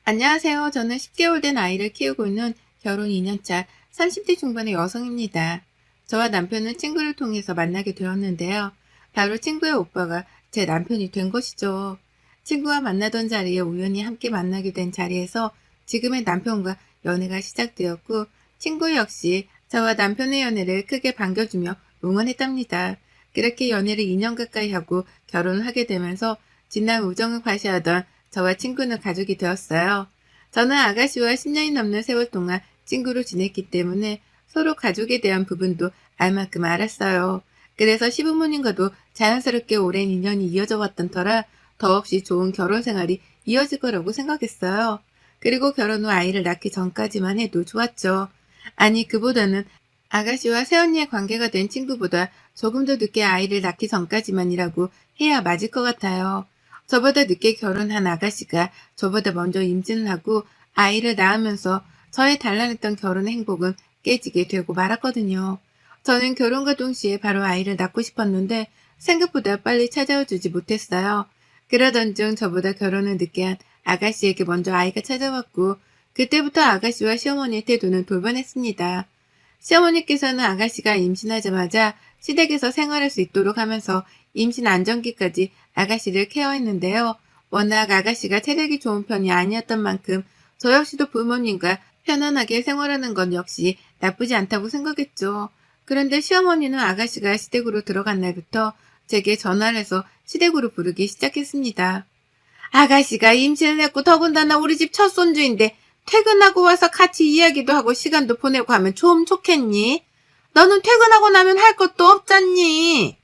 안녕하세요. 저는 10개월 된 아이를 키우고 있는 결혼 2년차 30대 중반의 여성입니다. 저와 남편은 친구를 통해서 만나게 되었는데요. 바로 친구의 오빠가 제 남편이 된 것이죠. 친구와 만나던 자리에 우연히 함께 만나게 된 자리에서 지금의 남편과 연애가 시작되었고, 친구 역시 저와 남편의 연애를 크게 반겨주며 응원했답니다. 그렇게 연애를 2년 가까이 하고 결혼을 하게 되면서 진한 우정을 과시하던 저와 친구는 가족이 되었어요. 저는 아가씨와 10년이 넘는 세월 동안 친구로 지냈기 때문에 서로 가족에 대한 부분도 알 만큼 알았어요. 그래서 시부모님과도 자연스럽게 오랜 인연이 이어져 왔던 터라 더없이 좋은 결혼 생활이 이어질 거라고 생각했어요. 그리고 결혼 후 아이를 낳기 전까지만 해도 좋았죠. 아니, 그보다는 아가씨와 새언니의 관계가 된 친구보다 조금 더 늦게 아이를 낳기 전까지만이라고 해야 맞을 것 같아요. 저보다 늦게 결혼한 아가씨가 저보다 먼저 임신을 하고 아이를 낳으면서 저의 단란했던 결혼 행복은 깨지게 되고 말았거든요. 저는 결혼과 동시에 바로 아이를 낳고 싶었는데 생각보다 빨리 찾아와 주지 못했어요. 그러던 중 저보다 결혼을 늦게 한 아가씨에게 먼저 아이가 찾아왔고, 그때부터 아가씨와 시어머니의 태도는 돌변했습니다. 시어머니께서는 아가씨가 임신하자마자 시댁에서 생활할 수 있도록 하면서 임신 안정기까지 아가씨를 케어했는데요. 워낙 아가씨가 체력이 좋은 편이 아니었던 만큼 저 역시도 부모님과 편안하게 생활하는 건 역시 나쁘지 않다고 생각했죠. 그런데 시어머니는 아가씨가 시댁으로 들어간 날부터 제게 전화를 해서 시댁으로 부르기 시작했습니다. 아가씨가 임신을 했고 더군다나 우리 집 첫 손주인데 퇴근하고 와서 같이 이야기도 하고 시간도 보내고 하면 좀 좋겠니? 너는 퇴근하고 나면 할 것도 없잖니?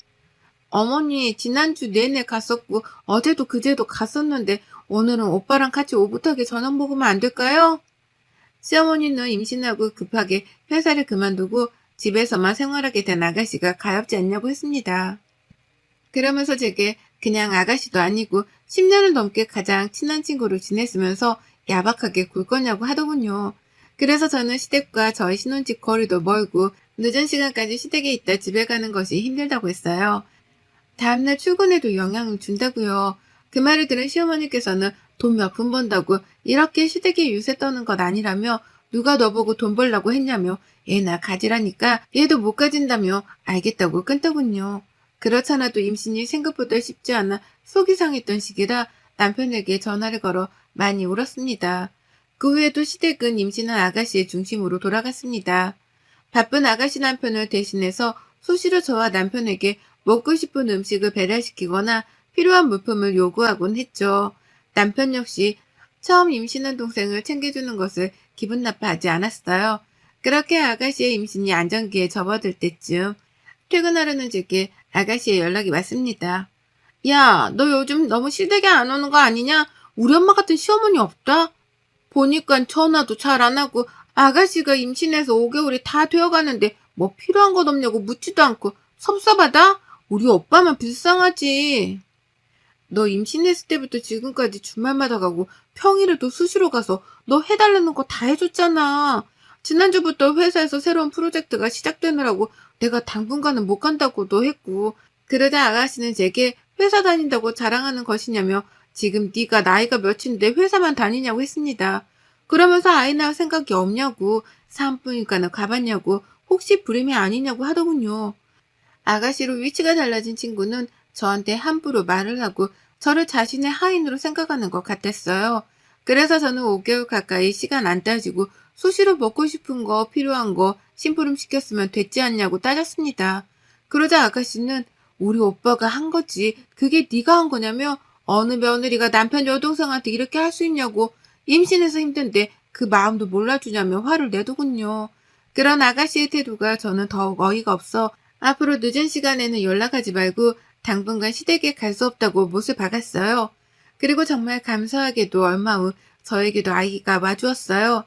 어머니, 지난주 내내 갔었고 어제도 그제도 갔었는데 오늘은 오빠랑 같이 오붓하게 저녁 먹으면 안 될까요? 시어머니는 임신하고 급하게 회사를 그만두고 집에서만 생활하게 된 아가씨가 가엾지 않냐고 했습니다. 그러면서 제게 그냥 아가씨도 아니고 10년을 넘게 가장 친한 친구로 지냈으면서 야박하게 굴 거냐고 하더군요. 그래서 저는 시댁과 저희 신혼집 거리도 멀고 늦은 시간까지 시댁에 있다 집에 가는 것이 힘들다고 했어요. 다음날 출근에도 영향을 준다고요. 그 말을 들은 시어머니께서는 돈 몇 푼 번다고 이렇게 시댁에 유세 떠는 것 아니라며 누가 너보고 돈 벌라고 했냐며 애나 가지라니까 얘도 못 가진다며 알겠다고 끊더군요. 그렇잖아도 임신이 생각보다 쉽지 않아 속이 상했던 시기라 남편에게 전화를 걸어 많이 울었습니다. 그 후에도 시댁은 임신한 아가씨의 중심으로 돌아갔습니다. 바쁜 아가씨 남편을 대신해서 수시로 저와 남편에게 먹고 싶은 음식을 배달시키거나 필요한 물품을 요구하곤 했죠. 남편 역시 처음 임신한 동생을 챙겨주는 것을 기분 나빠하지 않았어요. 그렇게 아가씨의 임신이 안정기에 접어들 때쯤 퇴근하려는 제게 아가씨의 연락이 왔습니다. 야, 너 요즘 너무 시댁에 안 오는 거 아니냐? 우리 엄마 같은 시어머니 없다? 보니까 전화도 잘 안 하고 아가씨가 임신해서 5개월이 다 되어가는데 뭐 필요한 것 없냐고 묻지도 않고 섭섭하다? 우리 오빠만 불쌍하지. 너 임신했을 때부터 지금까지 주말마다 가고 평일에도 수시로 가서 너 해달라는 거 다 해줬잖아. 지난주부터 회사에서 새로운 프로젝트가 시작되느라고 내가 당분간은 못 간다고도 했고, 그러자 아가씨는 제게 회사 다닌다고 자랑하는 것이냐며 지금 네가 나이가 몇인데 회사만 다니냐고 했습니다. 그러면서 아이 낳을 생각이 없냐고, 산부인과는 가봤냐고, 혹시 불임이 아니냐고 하더군요. 아가씨로 위치가 달라진 친구는 저한테 함부로 말을 하고 저를 자신의 하인으로 생각하는 것 같았어요. 그래서 저는 5개월 가까이 시간 안 따지고 수시로 먹고 싶은 거, 필요한 거 심부름 시켰으면 됐지 않냐고 따졌습니다. 그러자 아가씨는 우리 오빠가 한 거지. 그게 네가 한 거냐며 어느 며느리가 남편 여동생한테 이렇게 할 수 있냐고 임신해서 힘든데 그 마음도 몰라주냐며 화를 내더군요. 그런 아가씨의 태도가 저는 더욱 어이가 없어 앞으로 늦은 시간에는 연락하지 말고 당분간 시댁에 갈 수 없다고 못을 박았어요. 그리고 정말 감사하게도 얼마 후 저에게도 아이가 와주었어요.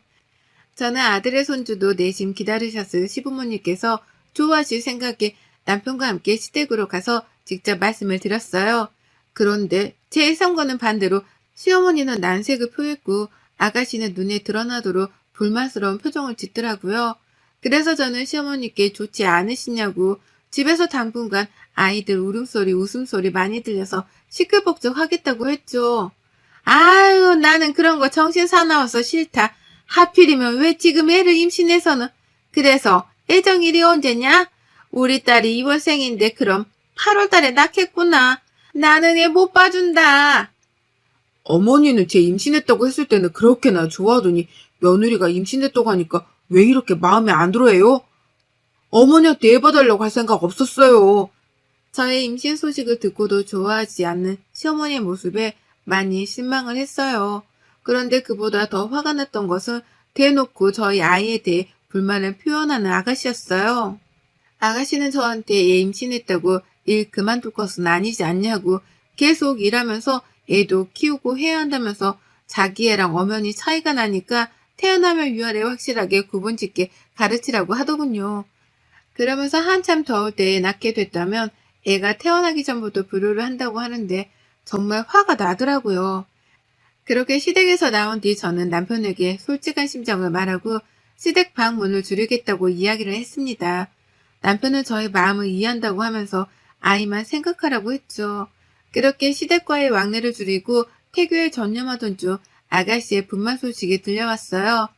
저는 아들의 손주도 내심 기다리셨을 시부모님께서 좋아하실 생각에 남편과 함께 시댁으로 가서 직접 말씀을 드렸어요. 그런데 제 예상과는 반대로 시어머니는 난색을 표했고 아가씨는 눈에 드러나도록 불만스러운 표정을 짓더라고요. 그래서 저는 시어머니께 좋지 않으시냐고 집에서 당분간 아이들 울음소리, 웃음소리 많이 들려서 시끌벅적 하겠다고 했죠. 아유, 나는 그런 거 정신 사나워서 싫다. 하필이면 왜 지금 애를 임신해서는. 그래서 애정일이 언제냐? 우리 딸이 2월생인데 그럼 8월 달에 낳겠구나. 나는 애 못 봐준다. 어머니는 제 임신했다고 했을 때는 그렇게나 좋아하더니 며느리가 임신했다고 하니까 왜 이렇게 마음에 안 들어해요? 어머니한테 애 봐달라고 할 생각 없었어요. 저의 임신 소식을 듣고도 좋아하지 않는 시어머니의 모습에 많이 실망을 했어요. 그런데 그보다 더 화가 났던 것은 대놓고 저희 아이에 대해 불만을 표현하는 아가씨였어요. 아가씨는 저한테 얘 임신했다고 일 그만둘 것은 아니지 않냐고 계속 일하면서 애도 키우고 해야 한다면서 자기 애랑 엄연히 차이가 나니까 태어나면 유아래 확실하게 구분짓게 가르치라고 하더군요. 그러면서 한참 더울 때에 낳게 됐다면 애가 태어나기 전부터 불효를 한다고 하는데 정말 화가 나더라고요. 그렇게 시댁에서 나온 뒤 저는 남편에게 솔직한 심정을 말하고 시댁 방문을 줄이겠다고 이야기를 했습니다. 남편은 저의 마음을 이해한다고 하면서 아이만 생각하라고 했죠. 그렇게 시댁과의 왕래를 줄이고 태교에 전념하던 중 아가씨의 분만 소식이 들려왔어요.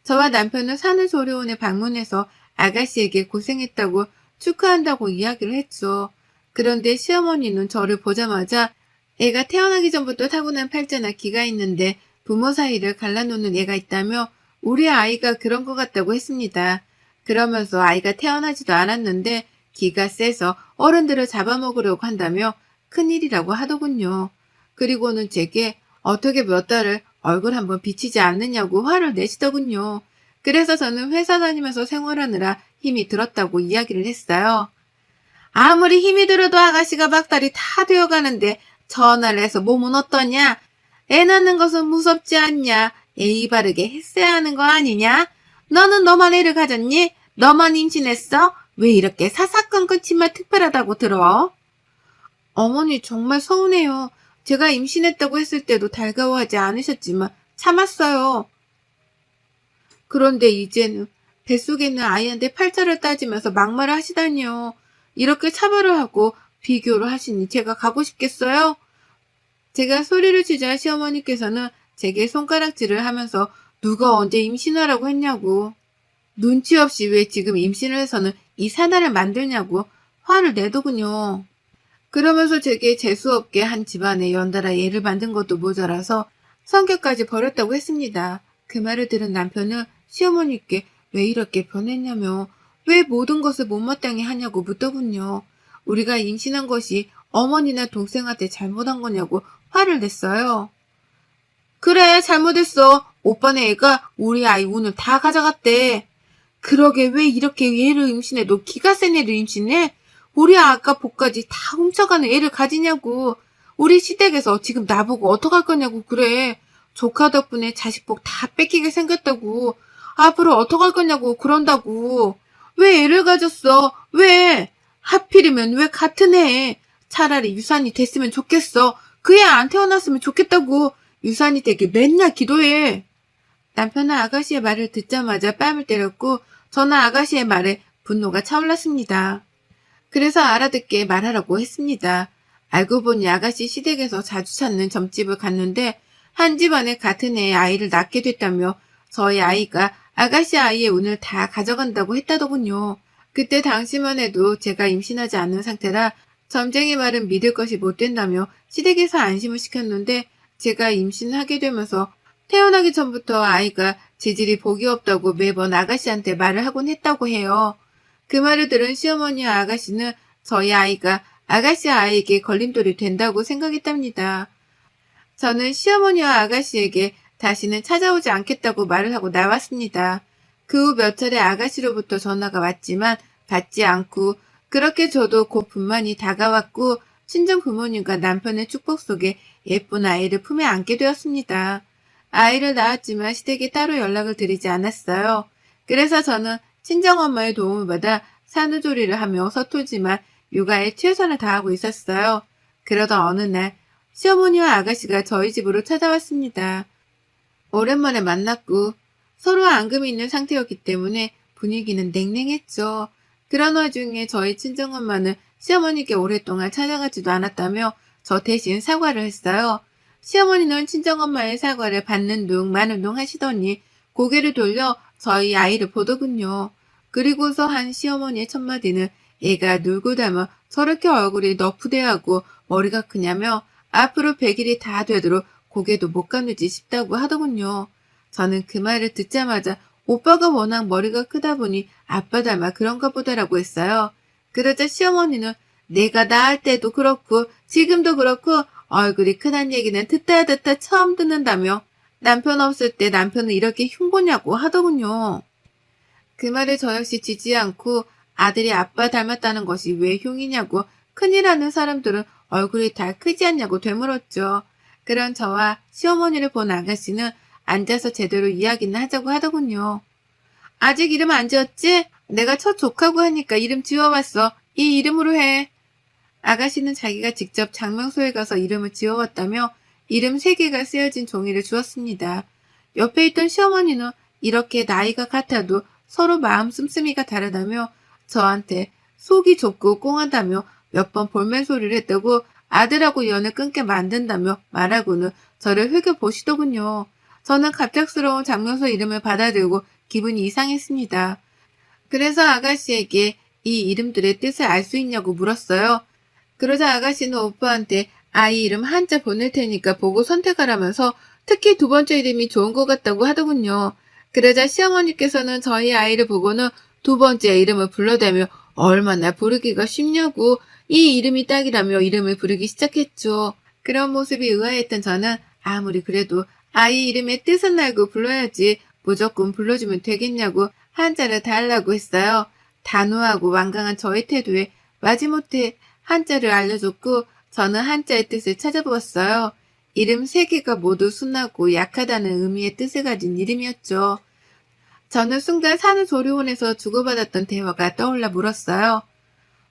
저와 남편은 산후조리원에 방문해서 아가씨에게 고생했다고 축하한다고 이야기를 했죠. 그런데 시어머니는 저를 보자마자 애가 태어나기 전부터 타고난 팔자나 기가 있는데 부모 사이를 갈라놓는 애가 있다며 우리 아이가 그런 것 같다고 했습니다. 그러면서 아이가 태어나지도 않았는데 기가 세서 어른들을 잡아먹으려고 한다며 큰일이라고 하더군요. 그리고는 제게 어떻게 몇 달을 얼굴 한번 비치지 않느냐고 화를 내시더군요. 그래서 저는 회사 다니면서 생활하느라 힘이 들었다고 이야기를 했어요. 아무리 힘이 들어도 아가씨가 막달이 다 되어가는데 전화를 해서 몸은 어떠냐? 애 낳는 것은 무섭지 않냐? 예의 바르게 했어야 하는 거 아니냐? 너는 너만 애를 가졌니? 너만 임신했어? 왜 이렇게 사사건건 치마 특별하다고 들어? 어머니 정말 서운해요. 제가 임신했다고 했을 때도 달가워하지 않으셨지만 참았어요. 그런데 이제는 뱃속에 있는 아이한테 팔자를 따지면서 막말을 하시다니요. 이렇게 차별을 하고 비교를 하시니 제가 가고 싶겠어요? 제가 소리를 치자 시어머니께서는 제게 손가락질을 하면서 누가 언제 임신하라고 했냐고, 눈치 없이 왜 지금 임신을 해서는 이 사나를 만들냐고 화를 내더군요. 그러면서 제게 재수없게 한 집안에 연달아 애를 만든 것도 모자라서 성격까지 버렸다고 했습니다. 그 말을 들은 남편은 시어머니께 왜 이렇게 변했냐며 왜 모든 것을 못마땅히 하냐고 묻더군요. 우리가 임신한 것이 어머니나 동생한테 잘못한 거냐고 화를 냈어요. 그래, 잘못했어. 오빠네 애가 우리 아이 운을 다 가져갔대. 그러게 왜 이렇게 애를 임신해도 기가 센 애를 임신해? 우리 아까 복까지 다 훔쳐가는 애를 가지냐고. 우리 시댁에서 지금 나보고 어떡할 거냐고 그래. 조카 덕분에 자식 복 다 뺏기게 생겼다고. 앞으로 어떡할 거냐고 그런다고. 왜 애를 가졌어? 왜? 하필이면 왜 같은 애? 차라리 유산이 됐으면 좋겠어. 그 애 안 태어났으면 좋겠다고. 유산이 되게 맨날 기도해. 남편은 아가씨의 말을 듣자마자 뺨을 때렸고 저는 아가씨의 말에 분노가 차올랐습니다. 그래서 알아듣게 말하라고 했습니다. 알고 보니 아가씨 시댁에서 자주 찾는 점집을 갔는데 한 집안에 같은 애의 아이를 낳게 됐다며 저희 아이가 아가씨 아이의 운을 다 가져간다고 했다더군요. 그때 당시만 해도 제가 임신하지 않는 상태라 점쟁이 말은 믿을 것이 못 된다며 시댁에서 안심을 시켰는데 제가 임신하게 되면서 태어나기 전부터 아이가 재질이 복이 없다고 매번 아가씨한테 말을 하곤 했다고 해요. 그 말을 들은 시어머니와 아가씨는 저희 아이가 아가씨 아이에게 걸림돌이 된다고 생각했답니다. 저는 시어머니와 아가씨에게 다시는 찾아오지 않겠다고 말을 하고 나왔습니다. 그 후 몇 차례 아가씨로부터 전화가 왔지만 받지 않고 그렇게 저도 곧 분만이 다가왔고 친정 부모님과 남편의 축복 속에 예쁜 아이를 품에 안게 되었습니다. 아이를 낳았지만 시댁에 따로 연락을 드리지 않았어요. 그래서 저는 친정엄마의 도움을 받아 산후조리를 하며 서툴지만 육아에 최선을 다하고 있었어요. 그러던 어느 날 시어머니와 아가씨가 저희 집으로 찾아왔습니다. 오랜만에 만났고 서로 앙금이 있는 상태였기 때문에 분위기는 냉랭했죠. 그런 와중에 저희 친정엄마는 시어머니께 오랫동안 찾아가지도 않았다며 저 대신 사과를 했어요. 시어머니는 친정엄마의 사과를 받는 둥 마는 둥 하시더니 고개를 돌려 저희 아이를 보더군요. 그리고서 한 시어머니의 첫마디는 얘가 놀고 닮아 저렇게 얼굴이 너프대하고 머리가 크냐며 앞으로 100일이 다 되도록 고개도 못 가누지 싶다고 하더군요. 저는 그 말을 듣자마자 오빠가 워낙 머리가 크다 보니 아빠 닮아 그런가 보다라고 했어요. 그러자 시어머니는 내가 낳을 때도 그렇고 지금도 그렇고 얼굴이 크단 얘기는 듣다 처음 듣는다며 남편 없을 때 남편은 이렇게 흉보냐고 하더군요. 그 말에 저 역시 지지 않고 아들이 아빠 닮았다는 것이 왜 흉이냐고 큰일 하는 사람들은 얼굴이 다 크지 않냐고 되물었죠. 그런 저와 시어머니를 본 아가씨는 앉아서 제대로 이야기는 하자고 하더군요. 아직 이름 안 지었지? 내가 첫 조카고 하니까 이름 지어왔어. 이 이름으로 해. 아가씨는 자기가 직접 장명소에 가서 이름을 지어왔다며 이름 3개가 쓰여진 종이를 주었습니다. 옆에 있던 시어머니는 이렇게 나이가 같아도 서로 마음 씀씀이가 다르다며 저한테 속이 좁고 꽁하다며 몇 번 볼멘 소리를 했다고 아들하고 연을 끊게 만든다며 말하고는 저를 흘겨보시더군요. 저는 갑작스러운 장명소 이름을 받아들고 기분이 이상했습니다. 그래서 아가씨에게 이 이름들의 뜻을 알 수 있냐고 물었어요. 그러자 아가씨는 오빠한테 아이 이름 한자 보낼 테니까 보고 선택하라면서 특히 2번째 이름이 좋은 것 같다고 하더군요. 그러자 시어머니께서는 저희 아이를 보고는 2번째 이름을 불러대며 얼마나 부르기가 쉽냐고 이 이름이 딱이라며 이름을 부르기 시작했죠. 그런 모습이 의아했던 저는 아무리 그래도 아이 이름의 뜻은 알고 불러야지 무조건 불러주면 되겠냐고 한자를 달라고 했어요. 단호하고 완강한 저의 태도에 마지못해 한자를 알려줬고 저는 한자의 뜻을 찾아보았어요. 이름 3개가 모두 순하고 약하다는 의미의 뜻을 가진 이름이었죠. 저는 순간 산후조리원에서 주고받았던 대화가 떠올라 물었어요.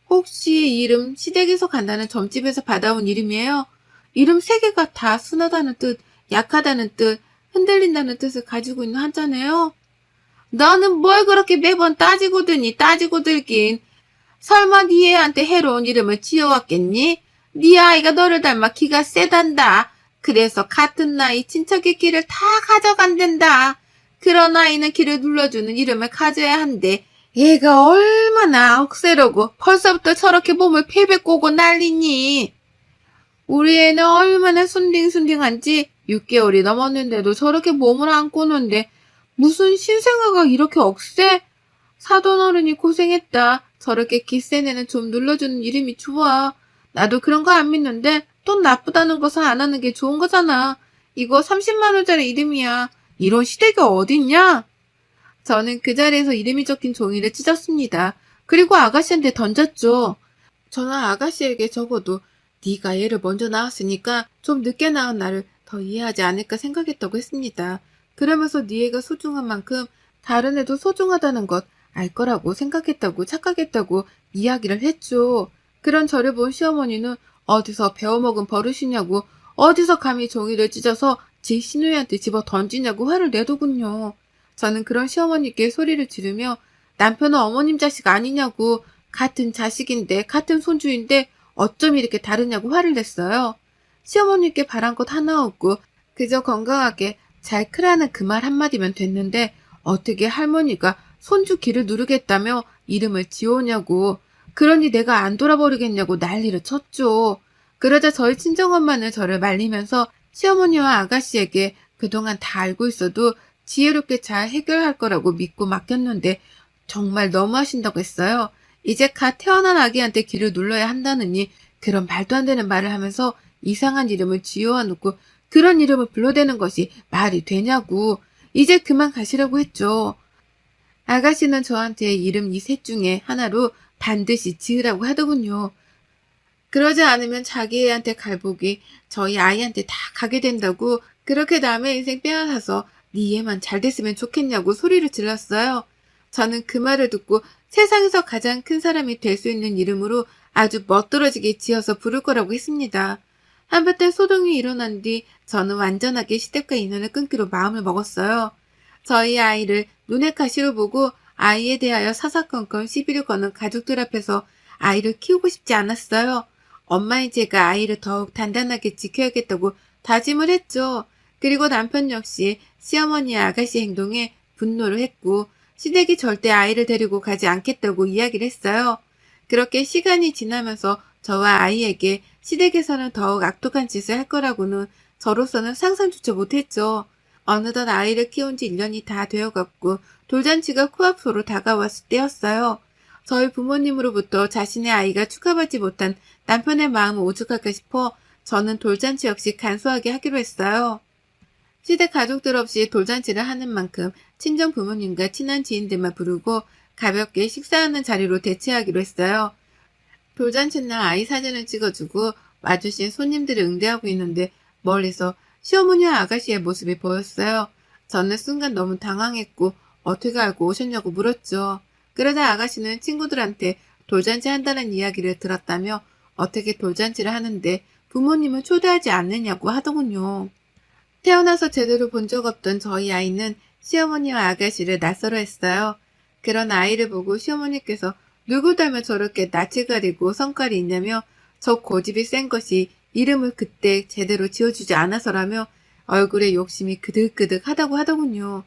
혹시 이 이름 시댁에서 간다는 점집에서 받아온 이름이에요? 이름 3개가 다 순하다는 뜻, 약하다는 뜻, 흔들린다는 뜻을 가지고 있는 한자네요? 너는 뭘 그렇게 매번 따지고 드니 따지고 들긴. 설마 네 애한테 해로운 이름을 지어왔겠니? 네 아이가 너를 닮아 기가 세단다. 그래서 같은 나이 친척의 길을 다 가져간댄다. 그런 아이는 길을 눌러주는 이름을 가져야 한대. 얘가 얼마나 억세르고 벌써부터 저렇게 몸을 패배 꼬고 난리니. 우리 애는 얼마나 순딩순딩한지 6개월이 넘었는데도 저렇게 몸을 안 꼬는데 무슨 신생아가 이렇게 억세? 사돈 어른이 고생했다. 저렇게 기센 애는 좀 눌러주는 이름이 좋아. 나도 그런 거 안 믿는데 돈 나쁘다는 것은 안 하는 게 좋은 거잖아. 이거 30만 원짜리 이름이야. 이런 시댁이 어딨냐? 저는 그 자리에서 이름이 적힌 종이를 찢었습니다. 그리고 아가씨한테 던졌죠. 저는 아가씨에게 적어도 네가 얘를 먼저 낳았으니까 좀 늦게 낳은 나를 더 이해하지 않을까 생각했다고 했습니다. 그러면서 네 애가 소중한 만큼 다른 애도 소중하다는 것 알 거라고 생각했다고 착각했다고 이야기를 했죠. 그런 저를 본 시어머니는 어디서 배워먹은 버릇이냐고 어디서 감히 종이를 찢어서 제 시누이한테 집어 던지냐고 화를 내더군요. 저는 그런 시어머니께 소리를 지르며 남편은 어머님 자식 아니냐고 같은 자식인데 같은 손주인데 어쩜 이렇게 다르냐고 화를 냈어요. 시어머니께 바란 것 하나 없고 그저 건강하게 잘 크라는 그 말 한마디면 됐는데 어떻게 할머니가 손주 귀를 누르겠다며 이름을 지어오냐고 그러니 내가 안 돌아버리겠냐고 난리를 쳤죠. 그러자 저희 친정엄마는 저를 말리면서 시어머니와 아가씨에게 그동안 다 알고 있어도 지혜롭게 잘 해결할 거라고 믿고 맡겼는데 정말 너무하신다고 했어요. 이제 갓 태어난 아기한테 귀를 눌러야 한다느니 그런 말도 안 되는 말을 하면서 이상한 이름을 지어와 놓고 그런 이름을 불러대는 것이 말이 되냐고 이제 그만 가시라고 했죠. 아가씨는 저한테 이름 이 셋 중에 하나로 반드시 지으라고 하더군요. 그러지 않으면 자기 애한테 갈복이 저희 아이한테 다 가게 된다고 그렇게 남의 인생 빼앗아서 네 애만 잘 됐으면 좋겠냐고 소리를 질렀어요. 저는 그 말을 듣고 세상에서 가장 큰 사람이 될 수 있는 이름으로 아주 멋들어지게 지어서 부를 거라고 했습니다. 한바탕 소동이 일어난 뒤 저는 완전하게 시댁과 인연을 끊기로 마음을 먹었어요. 저희 아이를 눈에 가시로 보고 아이에 대하여 사사건건 시비를 거는 가족들 앞에서 아이를 키우고 싶지 않았어요. 엄마인 제가 아이를 더욱 단단하게 지켜야겠다고 다짐을 했죠. 그리고 남편 역시 시어머니의 아가씨 행동에 분노를 했고 시댁이 절대 아이를 데리고 가지 않겠다고 이야기를 했어요. 그렇게 시간이 지나면서 저와 아이에게 시댁에서는 더욱 악독한 짓을 할 거라고는 저로서는 상상조차 못했죠. 어느덧 아이를 키운 지 1년이 다 되어갔고 돌잔치가 코앞으로 다가왔을 때였어요. 저희 부모님으로부터 자신의 아이가 축하받지 못한 남편의 마음을 오죽할까 싶어 저는 돌잔치 역시 간소하게 하기로 했어요. 시댁 가족들 없이 돌잔치를 하는 만큼 친정 부모님과 친한 지인들만 부르고 가볍게 식사하는 자리로 대체하기로 했어요. 돌잔치날 아이 사진을 찍어주고 와주신 손님들을 응대하고 있는데 멀리서 시어머니와 아가씨의 모습이 보였어요. 저는 순간 너무 당황했고 어떻게 알고 오셨냐고 물었죠. 그러자 아가씨는 친구들한테 돌잔치 한다는 이야기를 들었다며 어떻게 돌잔치를 하는데 부모님을 초대하지 않느냐고 하더군요. 태어나서 제대로 본 적 없던 저희 아이는 시어머니와 아가씨를 낯설어 했어요. 그런 아이를 보고 시어머니께서 누구 닮아 저렇게 낯을 가리고 성깔이 있냐며 저 고집이 센 것이 이름을 그때 제대로 지어주지 않아서라며 얼굴에 욕심이 그득그득 하다고 하더군요.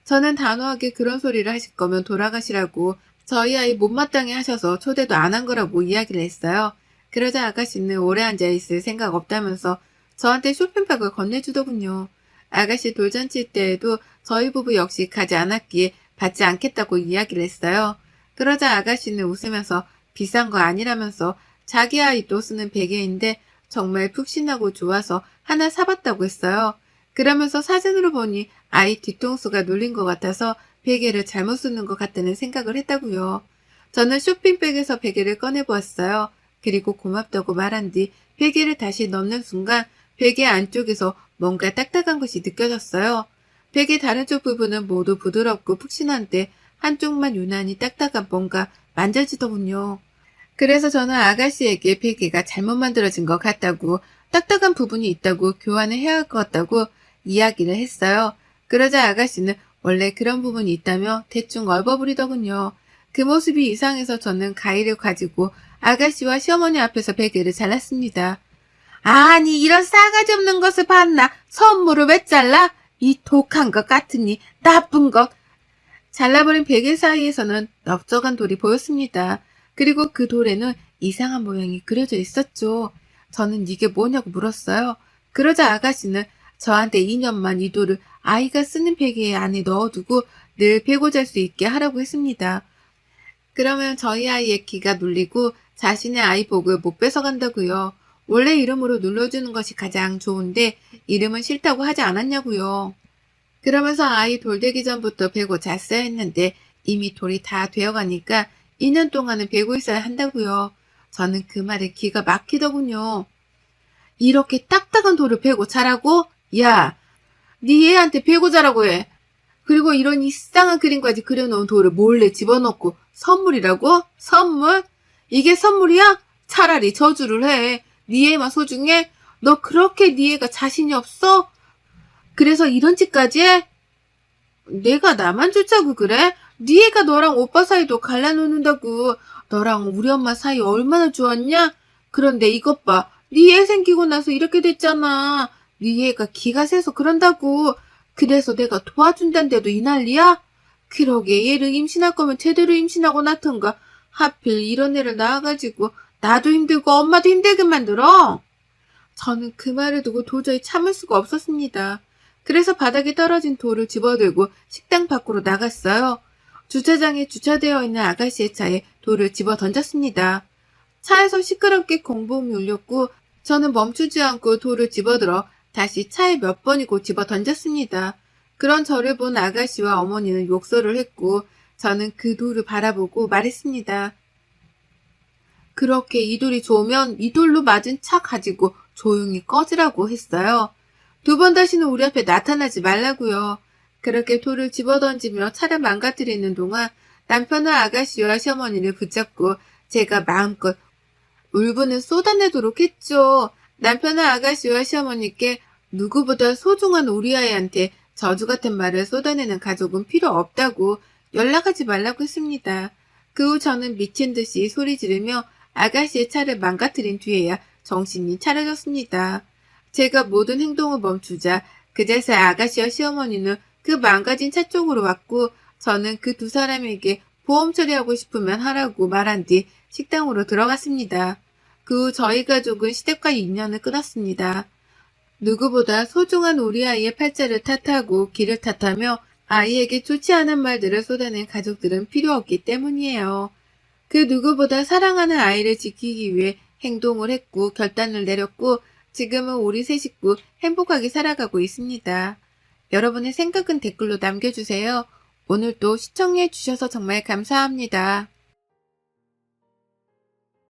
저는 단호하게 그런 소리를 하실 거면 돌아가시라고 저희 아이 못마땅해 하셔서 초대도 안 한 거라고 이야기를 했어요. 그러자 아가씨는 오래 앉아있을 생각 없다면서 저한테 쇼핑백을 건네주더군요. 아가씨 돌잔치 때에도 저희 부부 역시 가지 않았기에 받지 않겠다고 이야기를 했어요. 그러자 아가씨는 웃으면서 비싼 거 아니라면서 자기 아이도 쓰는 베개인데 정말 푹신하고 좋아서 하나 사봤다고 했어요. 그러면서 사진으로 보니 아이 뒤통수가 눌린 것 같아서 베개를 잘못 쓰는 것 같다는 생각을 했다고요. 저는 쇼핑백에서 베개를 꺼내보았어요. 그리고 고맙다고 말한 뒤 베개를 다시 넣는 순간 베개 안쪽에서 뭔가 딱딱한 것이 느껴졌어요. 베개 다른 쪽 부분은 모두 부드럽고 푹신한데 한쪽만 유난히 딱딱한 뭔가 만져지더군요. 그래서 저는 아가씨에게 베개가 잘못 만들어진 것 같다고 딱딱한 부분이 있다고 교환을 해야 할 것 같다고 이야기를 했어요. 그러자 아가씨는 원래 그런 부분이 있다며 대충 얼버무리더군요. 그 모습이 이상해서 저는 가위를 가지고 아가씨와 시어머니 앞에서 베개를 잘랐습니다. 아니 이런 싸가지 없는 것을 봤나? 선물을 왜 잘라? 이 독한 것 같으니 나쁜 것. 잘라버린 베개 사이에서는 넓적한 돌이 보였습니다. 그리고 그 돌에는 이상한 모양이 그려져 있었죠. 저는 이게 뭐냐고 물었어요. 그러자 아가씨는 저한테 2년만 이 돌을 아이가 쓰는 베개 안에 넣어두고 늘 베고 잘 수 있게 하라고 했습니다. 그러면 저희 아이의 기가 눌리고 자신의 아이복을 못 뺏어간다고요. 원래 이름으로 눌러주는 것이 가장 좋은데 이름은 싫다고 하지 않았냐고요. 그러면서 아이 돌되기 전부터 베고 잤어야 했는데 이미 돌이 다 되어가니까 2년 동안은 베고 있어야 한다고요. 저는 그 말에 기가 막히더군요. 이렇게 딱딱한 돌을 베고 자라고? 야, 네 애한테 베고 자라고 해. 그리고 이런 이상한 그림까지 그려놓은 돌을 몰래 집어넣고 선물이라고? 선물? 이게 선물이야? 차라리 저주를 해. 네 애만 소중해? 너 그렇게 네 애가 자신이 없어? 그래서 이런 짓까지 해? 내가 나만 좋자고 그래? 네 애가 너랑 오빠 사이도 갈라놓는다고. 너랑 우리 엄마 사이 얼마나 좋았냐? 그런데 이것 봐. 네 애 생기고 나서 이렇게 됐잖아. 네 애가 기가 세서 그런다고. 그래서 내가 도와준다는데도 이 난리야? 그러게 얘를 임신할 거면 제대로 임신하고 낳던가. 하필 이런 애를 낳아가지고 나도 힘들고 엄마도 힘들게 만들어. 저는 그 말을 두고 도저히 참을 수가 없었습니다. 그래서 바닥에 떨어진 돌을 집어들고 식당 밖으로 나갔어요. 주차장에 주차되어 있는 아가씨의 차에 돌을 집어 던졌습니다. 차에서 시끄럽게 공보음이 울렸고 저는 멈추지 않고 돌을 집어들어 다시 차에 몇 번이고 집어 던졌습니다. 그런 저를 본 아가씨와 어머니는 욕설을 했고 저는 그 돌을 바라보고 말했습니다. 그렇게 이 돌이 좋으면 이 돌로 맞은 차 가지고 조용히 꺼지라고 했어요. 2번 다시는 우리 앞에 나타나지 말라고요. 그렇게 돌을 집어던지며 차를 망가뜨리는 동안 남편은 아가씨와 시어머니를 붙잡고 제가 마음껏 울분을 쏟아내도록 했죠. 남편은 아가씨와 시어머니께 누구보다 소중한 우리 아이한테 저주 같은 말을 쏟아내는 가족은 필요 없다고 연락하지 말라고 했습니다. 그 후 저는 미친 듯이 소리 지르며 아가씨의 차를 망가뜨린 뒤에야 정신이 차려졌습니다. 제가 모든 행동을 멈추자 그제서야 아가씨와 시어머니는 그 망가진 차 쪽으로 왔고 저는 그 두 사람에게 보험 처리하고 싶으면 하라고 말한 뒤 식당으로 들어갔습니다. 그 후 저희 가족은 시댁과 인연을 끊었습니다. 누구보다 소중한 우리 아이의 팔자를 탓하고 길을 탓하며 아이에게 좋지 않은 말들을 쏟아낸 가족들은 필요 없기 때문이에요. 그 누구보다 사랑하는 아이를 지키기 위해 행동을 했고 결단을 내렸고 지금은 우리 세 식구 행복하게 살아가고 있습니다. 여러분의 생각은 댓글로 남겨주세요. 오늘도 시청해 주셔서 정말 감사합니다.